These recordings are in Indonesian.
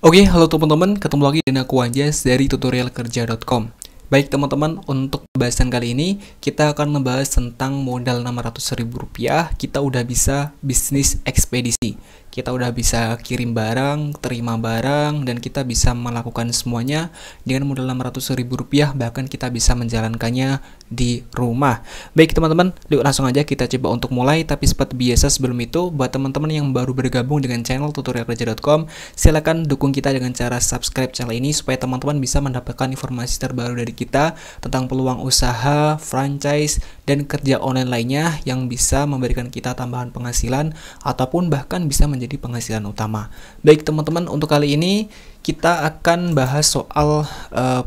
Oke, halo teman-teman, ketemu lagi dengan aku Anjas dari tutorialkerja.com. Baik teman-teman, untuk pembahasan kali ini kita akan membahas tentang modal Rp600.000. Kita udah bisa bisnis ekspedisi. Kita udah bisa kirim barang, terima barang, dan kita bisa melakukan semuanya dengan modal Rp600.000. Bahkan kita bisa menjalankannya di rumah. Baik teman-teman, yuk langsung aja kita coba untuk mulai. Tapi seperti biasa sebelum itu, buat teman-teman yang baru bergabung dengan channel tutorialkerja.com, silakan dukung kita dengan cara subscribe channel ini supaya teman-teman bisa mendapatkan informasi terbaru dari kita tentang peluang usaha, franchise, dan kerja online lainnya yang bisa memberikan kita tambahan penghasilan ataupun bahkan bisa menjadi penghasilan utama. Baik teman-teman, untuk kali ini kita akan bahas soal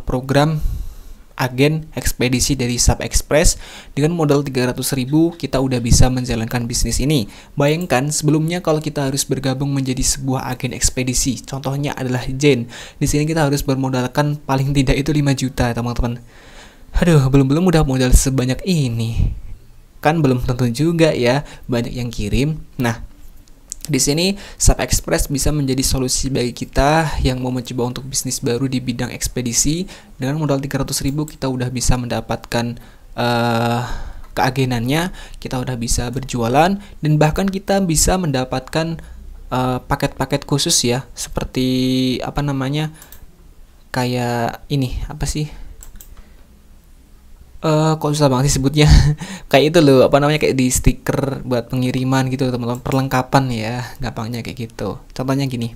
program agen ekspedisi dari SupExpress. Dengan modal 300.000 kita udah bisa menjalankan bisnis ini. Bayangkan sebelumnya kalau kita harus bergabung menjadi sebuah agen ekspedisi, contohnya adalah Jen. Di sini kita harus bermodalkan paling tidak itu 5 juta, teman-teman. Aduh, belum udah modal sebanyak ini. Kan belum tentu juga ya banyak yang kirim. Nah, di sini SupExpress bisa menjadi solusi bagi kita yang mau mencoba untuk bisnis baru di bidang ekspedisi. Dengan modal 300.000 kita udah bisa mendapatkan keagenannya, kita udah bisa berjualan, dan bahkan kita bisa mendapatkan paket-paket khusus ya, seperti apa namanya, kayak ini apa sih? Kok susah banget sih sebutnya. Kayak itu loh, apa namanya, kayak di stiker buat pengiriman gitu teman-teman, perlengkapan ya, gampangnya kayak gitu. Contohnya gini.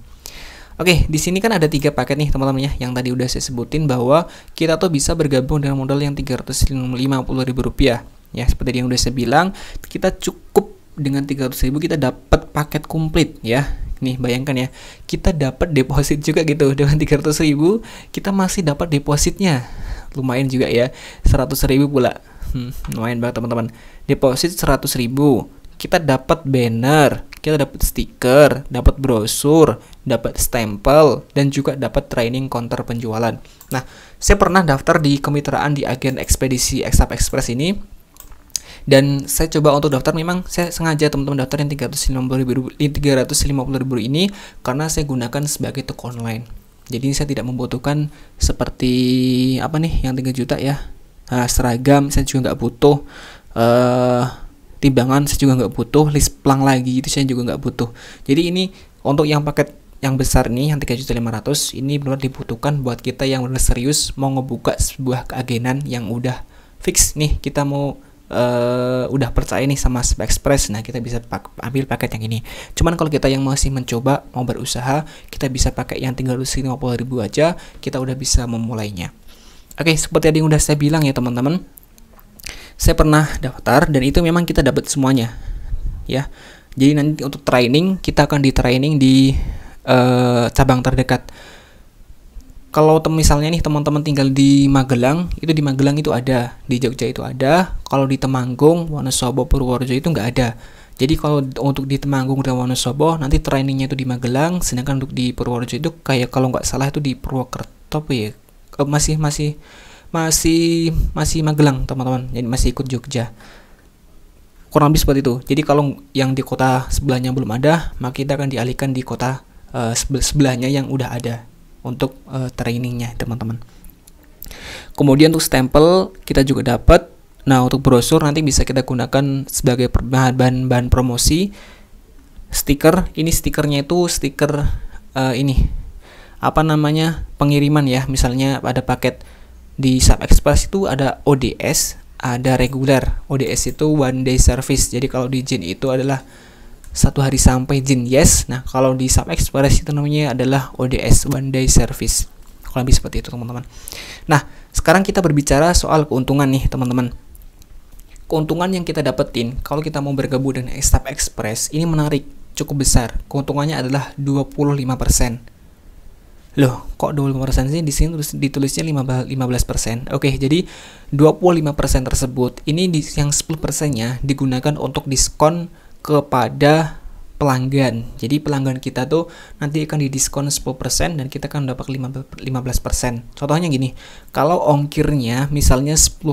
Oke, di sini kan ada 3 paket nih teman-teman ya, yang tadi udah saya sebutin bahwa kita tuh bisa bergabung dengan modal yang Rp350.000 ya. Seperti yang udah saya bilang, kita cukup dengan 300.000 kita dapat paket komplit ya. Nih bayangkan ya, kita dapat deposit juga gitu. Dengan 300.000 kita masih dapat depositnya. Lumayan juga ya, 100.000 pula. Lumayan banget teman-teman. Deposit 100.000, kita dapat banner, kita dapat stiker, dapat brosur, dapat stempel, dan juga dapat training counter penjualan. Nah, saya pernah daftar di kemitraan di agen ekspedisi SupExpress ini, dan saya coba untuk daftar. Memang saya sengaja teman-teman daftar yang Rp350.000 ini karena saya gunakan sebagai toko online. Jadi saya tidak membutuhkan seperti apa nih yang 3 juta ya. Nah, seragam saya juga nggak butuh, timbangan saya juga nggak butuh, list plang lagi itu saya juga nggak butuh. Jadi ini untuk yang paket yang besar nih, yang 3.500.000 ini benar dibutuhkan buat kita yang benar serius mau ngebuka sebuah keagenan yang udah fix nih, kita mau udah percaya nih sama SupExpress. Nah, kita bisa ambil paket yang ini. Cuman kalau kita yang masih mencoba mau berusaha, kita bisa pakai yang 350.000 aja, kita udah bisa memulainya. Oke, seperti yang udah saya bilang ya teman-teman, saya pernah daftar dan itu memang kita dapat semuanya ya. Jadi nanti untuk training, kita akan di training di cabang terdekat. Kalau misalnya nih teman-teman tinggal di Magelang, itu di Magelang itu ada, di Jogja itu ada. Kalau di Temanggung, Wonosobo, Purworejo itu nggak ada. Jadi kalau untuk di Temanggung dan Wonosobo nanti trainingnya itu di Magelang, sedangkan untuk di Purworejo itu kayak kalau nggak salah itu di Purwokerto ya. Masih Magelang teman-teman. Jadi masih ikut Jogja. Kurang lebih seperti itu. Jadi kalau yang di kota sebelahnya belum ada, maka kita akan dialihkan di kota sebelahnya yang udah ada untuk trainingnya teman-teman. Kemudian untuk stempel kita juga dapat. Nah, untuk brosur nanti bisa kita gunakan sebagai bahan promosi. Stiker, ini stikernya itu stiker ini apa namanya, pengiriman ya. Misalnya ada paket di SupExpress itu ada ODS, ada reguler. ODS itu one day service. Jadi kalau di Jin itu adalah 1 hari sampai Jin, yes. Nah, kalau di SupExpress itu namanya adalah ODS, one day service. Kalau lebih seperti itu teman-teman. Nah, sekarang kita berbicara soal keuntungan nih teman-teman. Keuntungan yang kita dapetin kalau kita mau bergabung dengan SupExpress ini menarik, cukup besar. Keuntungannya adalah 25%. Loh, kok 25% sih? Di sini ditulisnya 15%. Oke, jadi 25% tersebut ini yang 10%-nya digunakan untuk diskon kepada pelanggan. Jadi pelanggan kita tuh nanti akan didiskon 10% dan kita akan dapat 15%. Contohnya gini, kalau ongkirnya misalnya 10.000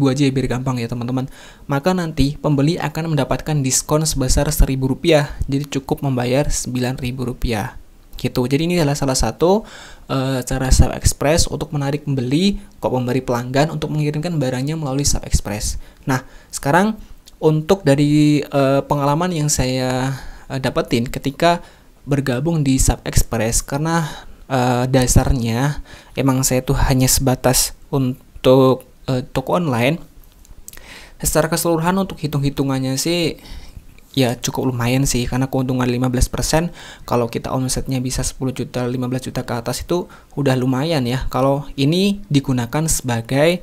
aja biar gampang ya teman-teman, maka nanti pembeli akan mendapatkan diskon sebesar Rp1.000. Jadi cukup membayar Rp9.000 gitu. Jadi ini adalah salah satu cara Shop Express untuk menarik pemberi pelanggan untuk mengirimkan barangnya melalui Shop Express. Nah, sekarang untuk dari pengalaman yang saya dapetin ketika bergabung di Shop Express, karena dasarnya emang saya tuh hanya sebatas untuk toko online. Secara keseluruhan untuk hitung-hitungannya sih ya cukup lumayan sih, karena keuntungan 15% kalau kita omsetnya bisa 10 juta, 15 juta ke atas itu udah lumayan ya. Kalau ini digunakan sebagai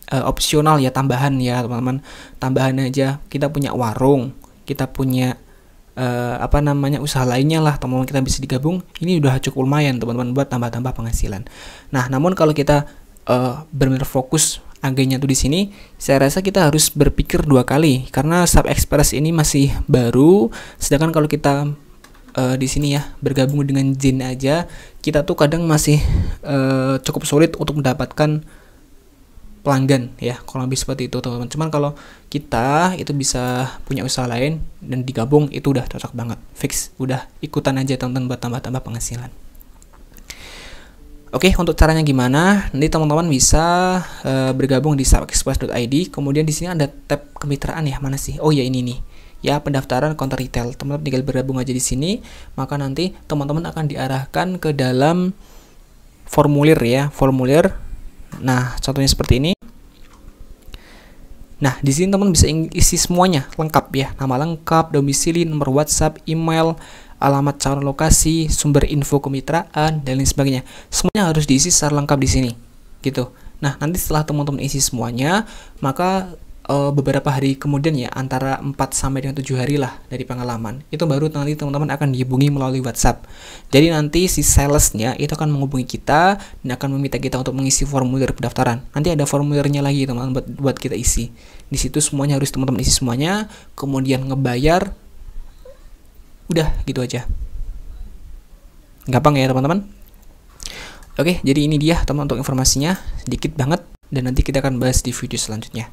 opsional ya, tambahan ya teman-teman. Tambahan aja, kita punya warung, kita punya usaha lainnya lah teman-teman, kita bisa digabung, ini udah cukup lumayan teman-teman buat tambah-tambah penghasilan. Nah, namun kalau kita benar-benar fokus agennya tuh di sini, saya rasa kita harus berpikir 2 kali karena Shop Express ini masih baru. Sedangkan kalau kita di sini ya bergabung dengan Jin aja, kita tuh kadang masih cukup sulit untuk mendapatkan pelanggan ya, kalau lebih seperti itu teman-teman. Cuman kalau kita itu bisa punya usaha lain dan digabung, itu udah cocok banget, fix, udah ikutan aja teman-teman buat tambah-tambah penghasilan. Oke, untuk caranya gimana? Nanti teman-teman bisa bergabung di shopexpress.id. Kemudian di sini ada tab kemitraan ya, mana sih? Oh ya, ini nih. Ya, pendaftaran counter retail. Teman-teman tinggal bergabung aja di sini, maka nanti teman-teman akan diarahkan ke dalam formulir ya, formulir. Nah, contohnya seperti ini. Nah, di sini teman-teman bisa isi semuanya lengkap ya, nama lengkap, domisili, nomor WhatsApp, email, alamat calon lokasi, sumber info kemitraan, dan lain sebagainya. Semuanya harus diisi secara lengkap di sini, gitu. Nah, nanti setelah teman-teman isi semuanya, maka beberapa hari kemudian ya, antara 4 sampai dengan 7 hari lah dari pengalaman, itu baru nanti teman-teman akan dihubungi melalui WhatsApp. Jadi nanti si salesnya itu akan menghubungi kita dan akan meminta kita untuk mengisi formulir pendaftaran. Nanti ada formulirnya lagi teman-teman buat kita isi. Di situ semuanya harus teman-teman isi semuanya, kemudian ngebayar. Udah gitu aja, gampang ya teman-teman. Oke, jadi ini dia teman untuk informasinya, sedikit banget, dan nanti kita akan bahas di video selanjutnya.